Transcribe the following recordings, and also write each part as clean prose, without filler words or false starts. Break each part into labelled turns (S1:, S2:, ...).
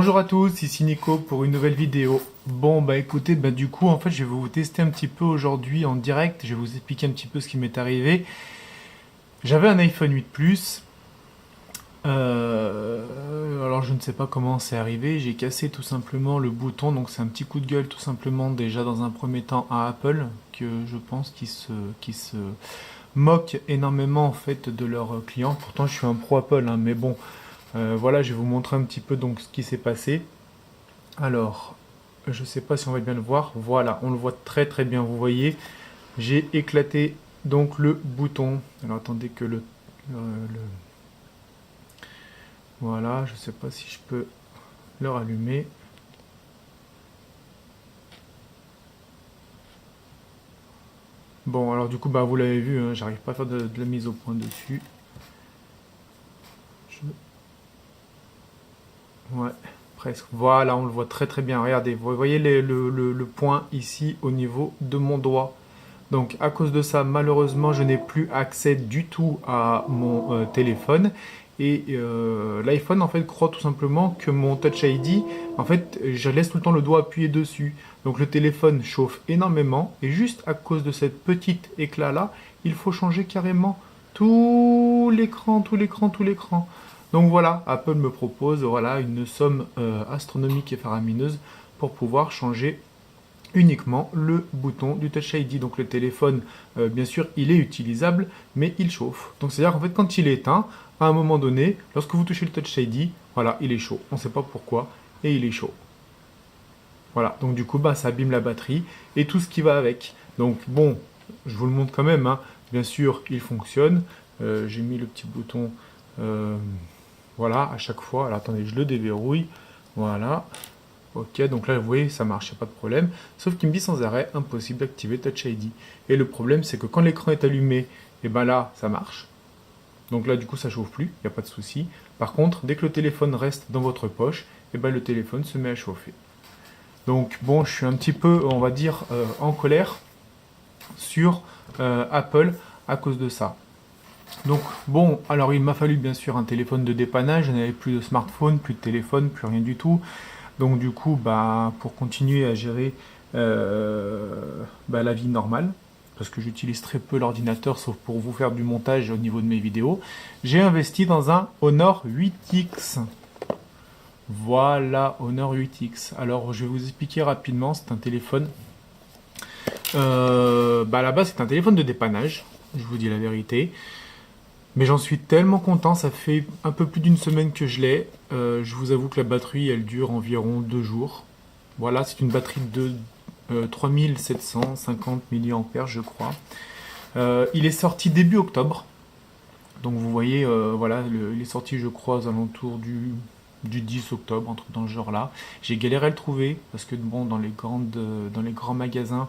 S1: Bonjour à tous, ici Nico pour une nouvelle vidéo. Bon bah écoutez, du coup en fait je vais vous tester un petit peu aujourd'hui en direct, je vais vous expliquer un petit peu ce qui m'est arrivé. J'avais un iPhone 8 Plus, alors je ne sais pas comment c'est arrivé, j'ai cassé tout simplement le bouton, donc c'est un petit coup de gueule tout simplement déjà dans un premier temps à Apple, que je pense qui se moque énormément en fait de leurs clients. Pourtant je suis un pro Apple, hein, mais bon, voilà, je vais vous montrer un petit peu donc ce qui s'est passé. Alors, je sais pas si on va bien le voir. Voilà, on le voit très très bien. Vous voyez, j'ai éclaté donc le bouton. Alors attendez que voilà, je sais pas si je peux le rallumer. Bon, alors du coup, vous l'avez vu, hein, j'arrive pas à faire de la mise au point dessus. Ouais, presque. Voilà, on le voit très très bien. Regardez, vous voyez le point ici au niveau de mon doigt. Donc à cause de ça, malheureusement, je n'ai plus accès du tout à mon téléphone. Et l'iPhone, en fait, croit tout simplement que mon Touch ID, en fait, je laisse tout le temps le doigt appuyé dessus. Donc le téléphone chauffe énormément. Et juste à cause de cette petite éclat-là, il faut changer carrément tout l'écran, tout l'écran, tout l'écran. Donc voilà, Apple me propose voilà, une somme astronomique et faramineuse pour pouvoir changer uniquement le bouton du Touch ID. Donc le téléphone, bien sûr, il est utilisable, mais il chauffe. Donc c'est-à-dire qu'en fait, quand il est éteint, à un moment donné, lorsque vous touchez le Touch ID, voilà, il est chaud. On ne sait pas pourquoi, et il est chaud. Voilà, donc du coup, ça abîme la batterie et tout ce qui va avec. Donc bon, je vous le montre quand même, hein. Bien sûr, il fonctionne. J'ai mis le petit bouton, voilà, à chaque fois. Alors attendez, je le déverrouille. Voilà. Ok, donc là, vous voyez, ça marche, il n'y a pas de problème. Sauf qu'il me dit sans arrêt, impossible d'activer Touch ID. Et le problème, c'est que quand l'écran est allumé, et là, ça marche. Donc là, du coup, ça chauffe plus, il n'y a pas de souci. Par contre, dès que le téléphone reste dans votre poche, le téléphone se met à chauffer. Donc bon, je suis un petit peu, on va dire, en colère sur Apple à cause de ça. Donc bon, alors il m'a fallu bien sûr un téléphone de dépannage, je n'avais plus de smartphone, plus de téléphone, plus rien du tout. Donc du coup, pour continuer à gérer la vie normale, parce que j'utilise très peu l'ordinateur, sauf pour vous faire du montage au niveau de mes vidéos, j'ai investi dans un Honor 8X. Voilà, Honor 8X. Alors je vais vous expliquer rapidement, c'est un téléphone. À la base, c'est un téléphone de dépannage, je vous dis la vérité. Mais j'en suis tellement content, ça fait un peu plus d'une semaine que je l'ai. Je vous avoue que la batterie, elle dure environ 2 jours. Voilà, c'est une batterie de 3750 mAh, je crois. Il est sorti début octobre. Donc vous voyez, voilà, il est sorti, je crois, aux alentours du 10 octobre, un truc dans ce genre-là. J'ai galéré à le trouver, parce que bon, dans les grands magasins,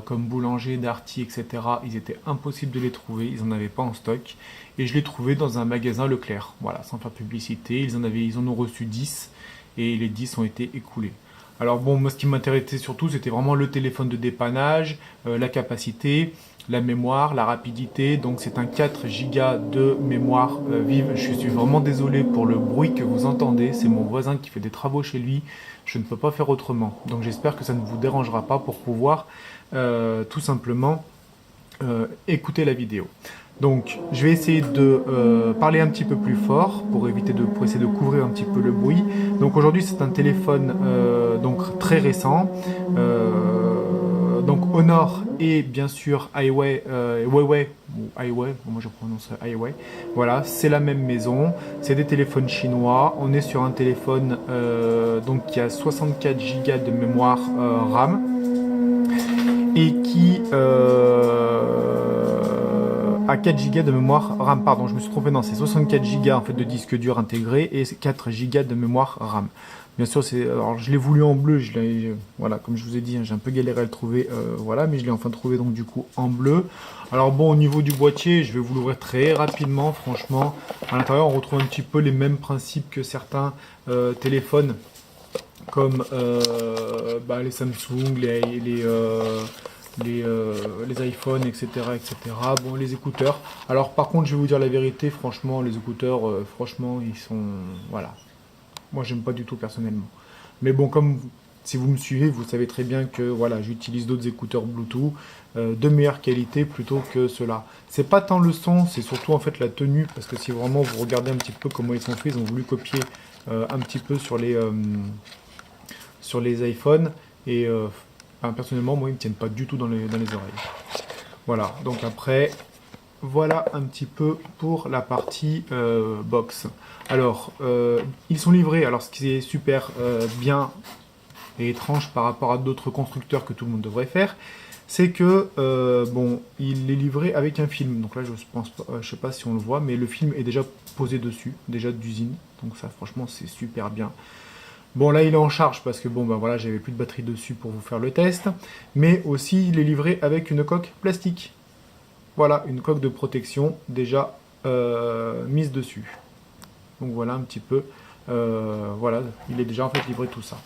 S1: comme Boulanger, Darty, etc. Ils étaient impossibles de les trouver, ils n'en avaient pas en stock. Et je l'ai trouvé dans un magasin Leclerc, voilà, sans faire publicité. Ils en ont reçu 10 et les 10 ont été écoulés. Alors bon, moi ce qui m'intéressait surtout, c'était vraiment le téléphone de dépannage, la capacité, la mémoire, la rapidité. Donc c'est un 4 Go de mémoire vive. Je suis vraiment désolé pour le bruit que vous entendez. C'est mon voisin qui fait des travaux chez lui. Je ne peux pas faire autrement. Donc j'espère que ça ne vous dérangera pas pour pouvoir tout simplement écouter la vidéo. Donc je vais essayer de parler un petit peu plus fort pour essayer de couvrir un petit peu le bruit. Donc aujourd'hui c'est un téléphone donc très récent. Donc Honor et bien sûr Huawei, moi je prononce Huawei. Voilà, c'est la même maison. C'est des téléphones chinois. On est sur un téléphone donc qui a 64 Go de mémoire RAM et qui a 4 Go de mémoire RAM. Pardon, je me suis trompé. Non, c'est 64 Go en fait de disque dur intégré et 4 Go de mémoire RAM. Bien sûr, alors je l'ai voulu en bleu, voilà, comme je vous ai dit, hein, j'ai un peu galéré à le trouver, voilà, mais je l'ai enfin trouvé donc du coup en bleu. Alors bon, au niveau du boîtier, je vais vous l'ouvrir très rapidement, franchement. À l'intérieur, on retrouve un petit peu les mêmes principes que certains téléphones, comme les Samsung, les iPhones, etc., etc. Bon, les écouteurs. Alors par contre, je vais vous dire la vérité, franchement, les écouteurs, franchement, ils sont, voilà. Moi, j'aime pas du tout personnellement. Mais bon, comme si vous me suivez, vous savez très bien que voilà, j'utilise d'autres écouteurs Bluetooth de meilleure qualité plutôt que ceux-là. C'est pas tant le son, c'est surtout en fait la tenue, parce que si vraiment vous regardez un petit peu comment ils sont faits, ils ont voulu copier un petit peu sur les iPhones, et personnellement, moi, ils me tiennent pas du tout dans les oreilles. Voilà, donc après, voilà un petit peu pour la partie box. Alors, ils sont livrés, alors ce qui est super bien et étrange par rapport à d'autres constructeurs que tout le monde devrait faire, c'est que bon, il est livré avec un film. Donc là, je pense pas, je sais pas si on le voit, mais le film est déjà posé dessus, déjà d'usine. Donc ça, franchement, c'est super bien. Bon, là, il est en charge parce que bon, ben voilà, j'avais plus de batterie dessus pour vous faire le test. Mais aussi, il est livré avec une coque plastique. Voilà, une coque de protection déjà mise dessus. Donc voilà un petit peu. Voilà, il est déjà en fait livré tout ça.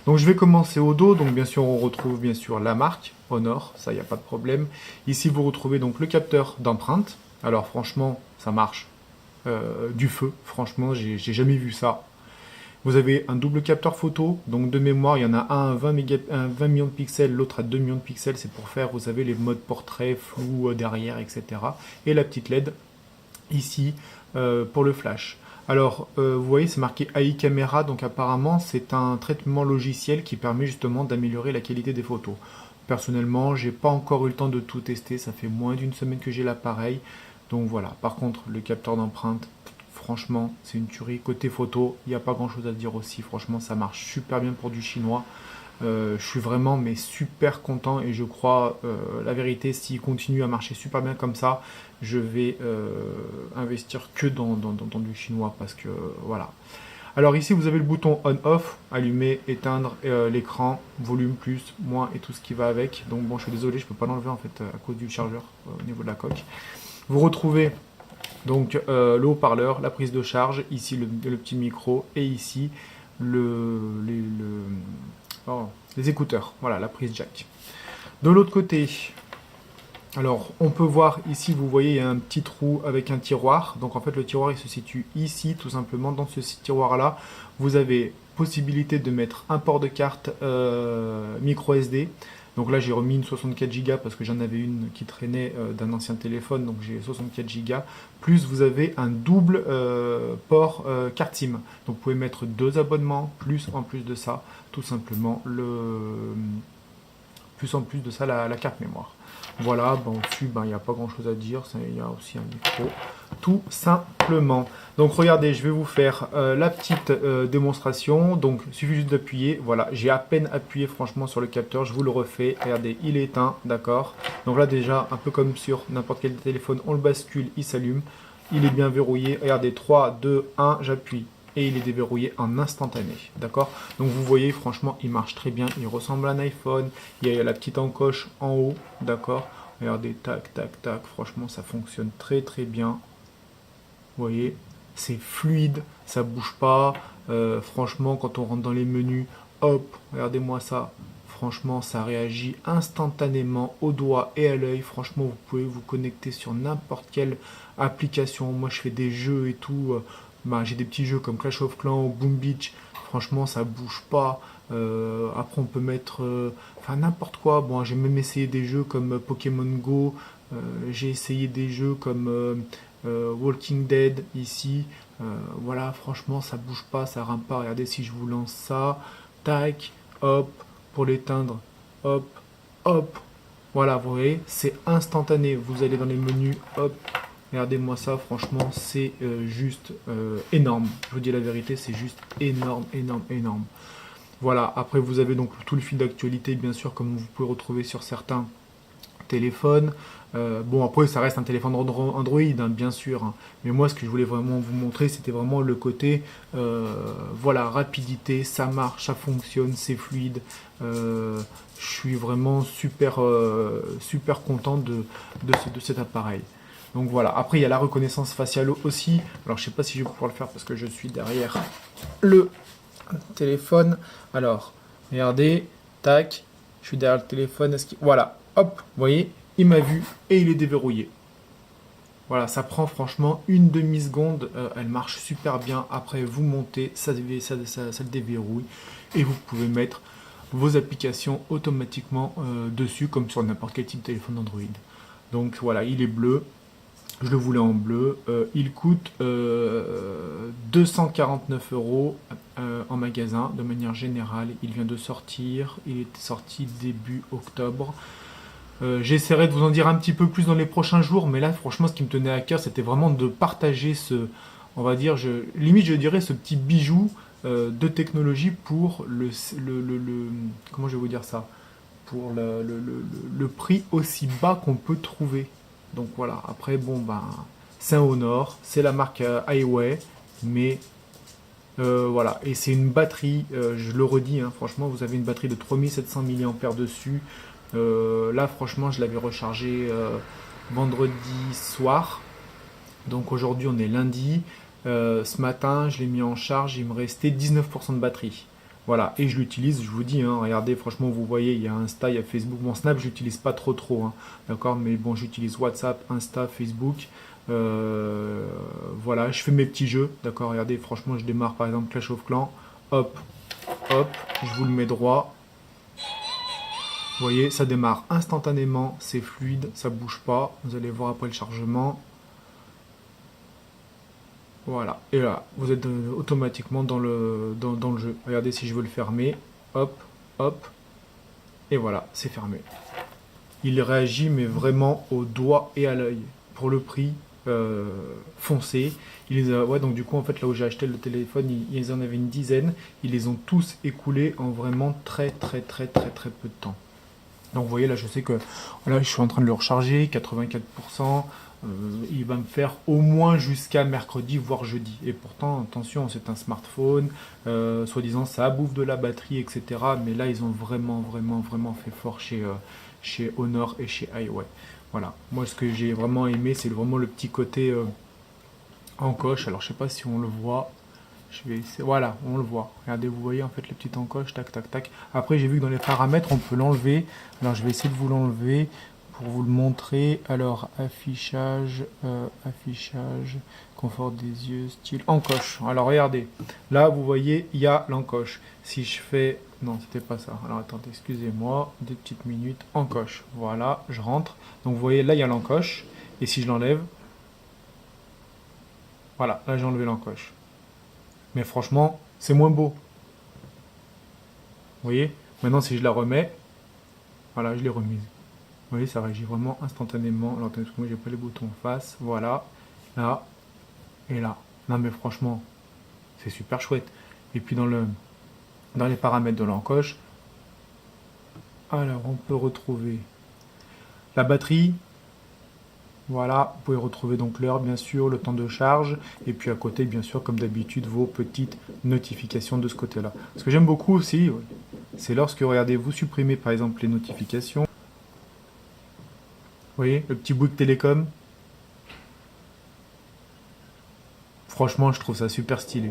S1: Donc je vais commencer au dos. Donc bien sûr, on retrouve bien sûr la marque Honor, ça il n'y a pas de problème. Ici, vous retrouvez donc le capteur d'empreinte. Alors franchement, ça marche du feu. Franchement, j'ai jamais vu ça. Vous avez un double capteur photo, donc de mémoire, il y en a un à 20 millions de pixels, l'autre à 2 millions de pixels, c'est pour faire, vous savez, les modes portrait, flou derrière, etc. Et la petite LED ici pour le flash. Alors, vous voyez, c'est marqué AI Camera, donc apparemment, c'est un traitement logiciel qui permet justement d'améliorer la qualité des photos. Personnellement, j'ai pas encore eu le temps de tout tester, ça fait moins d'une semaine que j'ai l'appareil, donc voilà. Par contre, le capteur d'empreinte, franchement, c'est une tuerie. Côté photo, il n'y a pas grand chose à dire aussi. Franchement, ça marche super bien pour du chinois. Je suis vraiment mais super content et je crois, la vérité, s'il continue à marcher super bien comme ça, je vais investir que dans du chinois parce que voilà. Alors ici, vous avez le bouton on-off, allumer, éteindre l'écran, volume plus, moins et tout ce qui va avec. Donc bon, je suis désolé, je peux pas l'enlever en fait à cause du chargeur au niveau de la coque. Vous retrouvez donc le haut-parleur, la prise de charge, ici le petit micro et ici les écouteurs, voilà la prise jack. De l'autre côté, alors on peut voir ici, vous voyez, il y a un petit trou avec un tiroir. Donc en fait le tiroir il se situe ici tout simplement. Dans ce tiroir là, vous avez possibilité de mettre un port de carte micro SD. Donc là j'ai remis une 64 Go parce que j'en avais une qui traînait d'un ancien téléphone, donc j'ai 64 Go. Plus vous avez un double port carte SIM. Donc vous pouvez mettre 2 abonnements, plus en plus de ça, tout simplement la carte mémoire. Voilà, ben, au-dessus, il n'y a pas grand chose à dire, il y a aussi un micro, tout simplement. Donc regardez, je vais vous faire la petite démonstration. Donc il suffit juste d'appuyer, voilà, j'ai à peine appuyé franchement sur le capteur, je vous le refais. Regardez, il est éteint, d'accord. Donc là déjà, un peu comme sur n'importe quel téléphone, on le bascule, il s'allume, il est bien verrouillé. Regardez, 3, 2, 1, j'appuie. Et il est déverrouillé en instantané, d'accord. Donc vous voyez, franchement, il marche très bien, il ressemble à un iPhone, il y a la petite encoche en haut, d'accord. Regardez, tac, tac, tac, franchement, ça fonctionne très très bien. Vous voyez, c'est fluide, ça bouge pas. Franchement, quand on rentre dans les menus, hop, regardez-moi ça. Franchement, ça réagit instantanément au doigt et à l'œil. Franchement, vous pouvez vous connecter sur n'importe quelle application. Moi, je fais des jeux et tout. J'ai des petits jeux comme Clash of Clans ou Boom Beach. Franchement, ça bouge pas. Après, on peut mettre n'importe quoi. Bon, j'ai même essayé des jeux comme Pokémon Go. J'ai essayé des jeux comme Walking Dead ici. Voilà, franchement, ça bouge pas, ça rame pas. Regardez si je vous lance ça. Tac, hop, pour l'éteindre. Hop, hop. Voilà, vous voyez, c'est instantané. Vous allez dans les menus, hop. Regardez-moi ça, franchement, c'est juste énorme. Je vous dis la vérité, c'est juste énorme, énorme, énorme. Voilà, après vous avez donc tout le fil d'actualité, bien sûr, comme vous pouvez retrouver sur certains téléphones. Bon, après, ça reste un téléphone Android, hein, bien sûr. Hein. Mais moi, ce que je voulais vraiment vous montrer, c'était vraiment le côté, voilà, rapidité, ça marche, ça fonctionne, c'est fluide. Je suis vraiment super, super content de cet appareil. Donc voilà, après il y a la reconnaissance faciale aussi. Alors je sais pas si je vais pouvoir le faire parce que je suis derrière le téléphone. Alors, regardez, tac, je suis derrière le téléphone. Voilà, hop, vous voyez, il m'a vu et il est déverrouillé. Voilà, ça prend franchement une demi-seconde, elle marche super bien. Après, vous montez, ça le déverrouille et vous pouvez mettre vos applications automatiquement dessus, comme sur n'importe quel type de téléphone Android. Donc voilà, il est bleu. Je le voulais en bleu. Il coûte 249 euros en magasin de manière générale. Il vient de sortir. Il est sorti début octobre. J'essaierai de vous en dire un petit peu plus dans les prochains jours, mais là, franchement, ce qui me tenait à cœur, c'était vraiment de partager ce, on va dire, limite, je dirais, ce petit bijou de technologie pour comment je vais vous dire ça, pour le prix aussi bas qu'on peut trouver. Donc voilà, après, bon, ben, c'est un Honor, c'est la marque Highway, mais voilà, et c'est une batterie, je le redis, hein, franchement, vous avez une batterie de 3700 mAh dessus. Là, franchement, je l'avais rechargé vendredi soir. Donc aujourd'hui, on est lundi. Ce matin, je l'ai mis en charge, il me restait 19% de batterie. Voilà, et je l'utilise, je vous dis, hein, regardez, franchement, vous voyez, il y a Insta, il y a Facebook. Bon, Snap, je l'utilise pas trop, hein, d'accord, mais bon, j'utilise WhatsApp, Insta, Facebook. Voilà, je fais mes petits jeux, d'accord, regardez, franchement, je démarre par exemple Clash of Clans, hop, hop, je vous le mets droit. Vous voyez, ça démarre instantanément, c'est fluide, ça bouge pas. Vous allez voir après le chargement. Voilà, et là, vous êtes automatiquement dans le jeu. Regardez si je veux le fermer. Hop, hop, et voilà, c'est fermé. Il réagit, mais vraiment au doigt et à l'œil. Pour le prix foncé. Ouais, donc du coup, en fait, là où j'ai acheté le téléphone, ils en avaient une dizaine. Ils les ont tous écoulés en vraiment très peu de temps. Donc vous voyez là, je sais que là je suis en train de le recharger 84%. Il va me faire au moins jusqu'à mercredi voire jeudi. Et pourtant attention, c'est un smartphone, soi-disant ça bouffe de la batterie, etc. Mais là ils ont vraiment fait fort chez Honor et chez Highway. Voilà. Moi ce que j'ai vraiment aimé, c'est vraiment le petit côté encoche. Alors je sais pas si on le voit. Je vais essayer. Voilà, on le voit. Regardez, vous voyez en fait les petites encoches, tac, tac, tac. Après, j'ai vu que dans les paramètres, on peut l'enlever. Alors, je vais essayer de vous l'enlever pour vous le montrer. Alors, affichage, confort des yeux, style, encoche. Alors, regardez. Là, vous voyez, il y a l'encoche. Si je fais... Non, c'était pas ça. Alors, attendez, excusez-moi. 2 petites minutes. Encoche. Voilà, je rentre. Donc, vous voyez, là, il y a l'encoche. Et si je l'enlève... Voilà, là, j'ai enlevé l'encoche. Mais franchement, c'est moins beau. Vous voyez? Maintenant, si je la remets, voilà, je l'ai remise. Vous voyez, ça réagit vraiment instantanément. Alors, attendez, parce que moi, j'ai pas les boutons en face. Voilà, là, et là. Non, mais franchement, c'est super chouette. Et puis, dans les paramètres de l'encoche, alors, on peut retrouver la batterie. Voilà, vous pouvez retrouver donc l'heure, bien sûr, le temps de charge, et puis à côté, bien sûr, comme d'habitude, vos petites notifications de ce côté-là. Ce que j'aime beaucoup aussi, c'est lorsque, regardez, vous supprimez par exemple les notifications. Vous voyez, le petit Bouygues Télécom. Franchement, je trouve ça super stylé.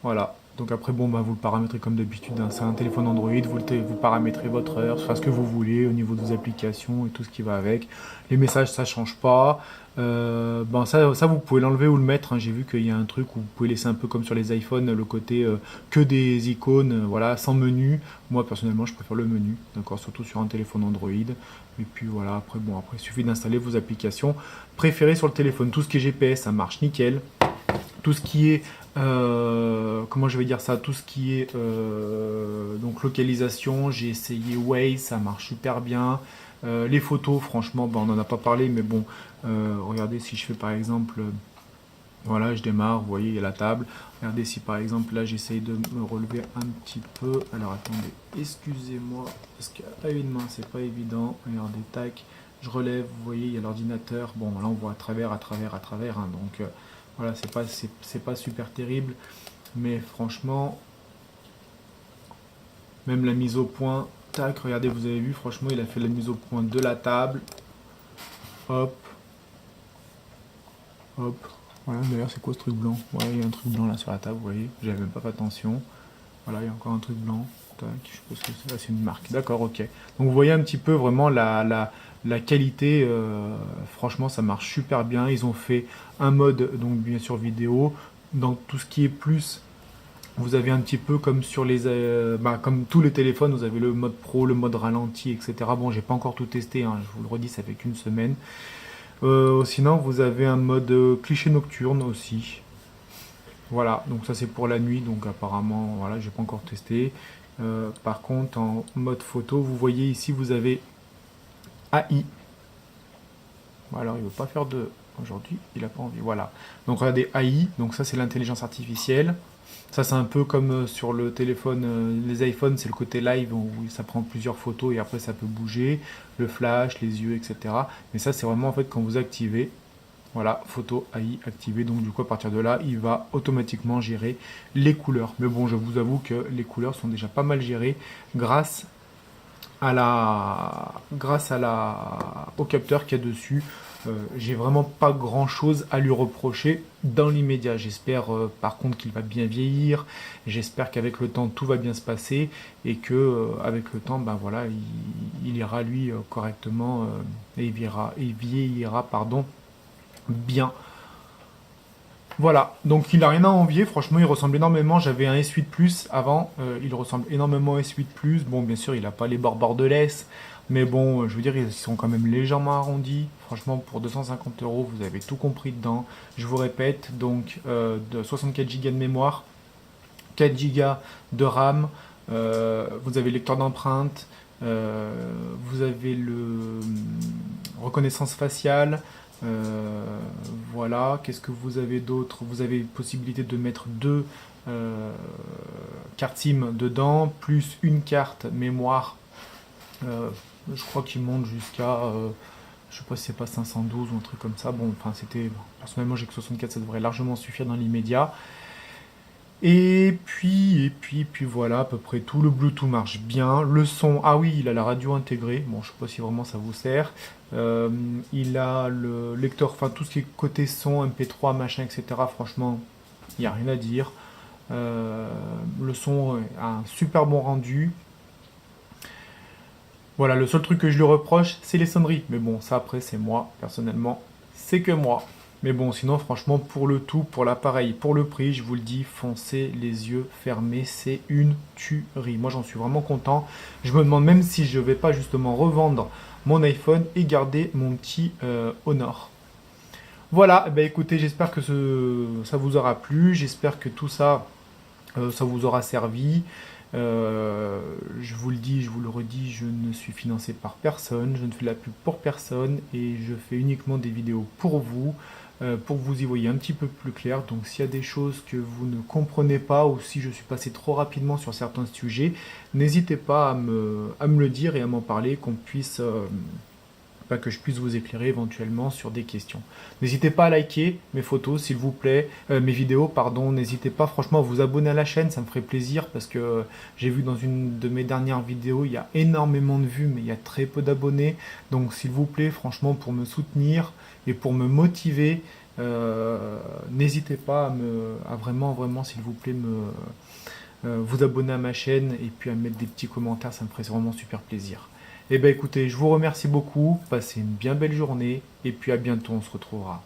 S1: Voilà. Donc après, bon, bah, vous le paramétrez comme d'habitude, hein. C'est un téléphone Android, vous paramétrez votre heure, enfin ce que vous voulez au niveau de vos applications et tout ce qui va avec. Les messages, ça change pas. Bon, ça, vous pouvez l'enlever ou le mettre, hein. J'ai vu qu'il y a un truc où vous pouvez laisser un peu comme sur les iPhones, le côté que des icônes, voilà, sans menu. Moi, personnellement, je préfère le menu, d'accord, surtout sur un téléphone Android. Et puis voilà, après, bon, après, il suffit d'installer vos applications préférées sur le téléphone. Tout ce qui est GPS, ça marche nickel. Tout ce qui est comment je vais dire ça, tout ce qui est donc localisation, j'ai essayé Waze, ça marche super bien. Les photos, franchement, on n'en a pas parlé, mais bon, regardez si je fais par exemple, voilà, je démarre, vous voyez, il y a la table. Regardez si par exemple là j'essaye de me relever un petit peu. Alors attendez, excusez-moi, parce qu'à une main c'est pas évident. Regardez, tac, je relève, vous voyez, il y a l'ordinateur. Bon, là on voit à travers, hein, donc voilà, c'est pas super terrible, mais franchement, même la mise au point, tac, regardez, vous avez vu, franchement, il a fait la mise au point de la table. Hop, hop. Voilà, d'ailleurs, c'est quoi ce truc blanc? Ouais, il y a un truc blanc là sur la table, vous voyez, j'avais même pas fait attention. Voilà, il y a encore un truc blanc. Tac, je suppose que c'est une marque. D'accord, ok. Donc vous voyez un petit peu vraiment la qualité. Franchement, ça marche super bien. Ils ont fait un mode, donc bien sûr vidéo. Dans tout ce qui est plus, vous avez un petit peu comme sur les, comme tous les téléphones, vous avez le mode pro, le mode ralenti, etc. Bon, j'ai pas encore tout testé, hein, je vous le redis, ça fait qu'une semaine. Sinon, vous avez un mode cliché nocturne aussi. Voilà, donc ça c'est pour la nuit, donc apparemment, voilà, j'ai pas encore testé. Par contre, en mode photo, vous voyez ici, vous avez AI. Alors, il veut pas faire de... Aujourd'hui, il a pas envie. Voilà. Donc, regardez, AI, donc ça c'est l'intelligence artificielle. Ça, c'est un peu comme sur le téléphone, les iPhones, c'est le côté live où ça prend plusieurs photos et après ça peut bouger, le flash, les yeux, etc. Mais ça, c'est vraiment en fait quand vous activez, voilà, photo AI activée. Donc du coup, à partir de là, il va automatiquement gérer les couleurs. Mais bon, je vous avoue que les couleurs sont déjà pas mal gérées grâce au capteur qu'il y a dessus. J'ai vraiment pas grand chose à lui reprocher dans l'immédiat. J'espère par contre qu'il va bien vieillir. J'espère qu'avec le temps tout va bien se passer et que avec le temps, ben voilà, il ira lui correctement et il vieillira, pardon, bien. Voilà, donc il n'a rien à envier, franchement il ressemble énormément, j'avais un S8 Plus avant, il ressemble énormément au S8 Plus, bon bien sûr il n'a pas les bords bordelais, mais bon je veux dire ils sont quand même légèrement arrondis, franchement pour 250 euros vous avez tout compris dedans, je vous répète, donc de 64 Go de mémoire, 4 Go de RAM, vous avez le lecteur d'empreintes, vous avez le reconnaissance faciale, voilà, qu'est-ce que vous avez d'autre? Vous avez possibilité de mettre deux cartes SIM dedans, plus une carte mémoire. Je crois qu'il monte jusqu'à, je sais pas si c'est pas 512 ou un truc comme ça. Bon, enfin c'était, personnellement j'ai que 64, ça devrait largement suffire dans l'immédiat. Et puis voilà, à peu près tout. Le Bluetooth marche bien. Le son, ah oui, il a la radio intégrée. Bon, je sais pas si vraiment ça vous sert. Il a le lecteur, enfin tout ce qui est côté son, MP3, machin, etc. Franchement, il n'y a rien à dire. Le son a un super bon rendu. Voilà, le seul truc que je lui reproche, c'est les sonneries. Mais bon, ça après, c'est moi, personnellement. C'est que moi. Mais bon, sinon, franchement, pour le tout, pour l'appareil, pour le prix, je vous le dis, foncez les yeux fermés, c'est une tuerie. Moi, j'en suis vraiment content. Je me demande même si je ne vais pas justement revendre mon iPhone et garder mon petit Honor. Voilà, bah écoutez, j'espère que ça vous aura plu. J'espère que tout ça, ça vous aura servi. Je vous le dis, je vous le redis, je ne suis financé par personne, je ne fais la pub pour personne et je fais uniquement des vidéos pour que vous y voyez un petit peu plus clair. Donc s'il y a des choses que vous ne comprenez pas ou si je suis passé trop rapidement sur certains sujets, n'hésitez pas à me le dire et à m'en parler, qu'on puisse... que je puisse vous éclairer éventuellement sur des questions. N'hésitez pas à liker mes photos, s'il vous plaît, mes vidéos, pardon. N'hésitez pas franchement à vous abonner à la chaîne, ça me ferait plaisir parce que j'ai vu dans une de mes dernières vidéos, il y a énormément de vues, mais il y a très peu d'abonnés. Donc s'il vous plaît, franchement, pour me soutenir et pour me motiver, n'hésitez pas à vraiment, vraiment, s'il vous plaît, vous abonner à ma chaîne et puis à mettre des petits commentaires, ça me ferait vraiment super plaisir. Eh bien écoutez, je vous remercie beaucoup, passez une bien belle journée et puis à bientôt, on se retrouvera.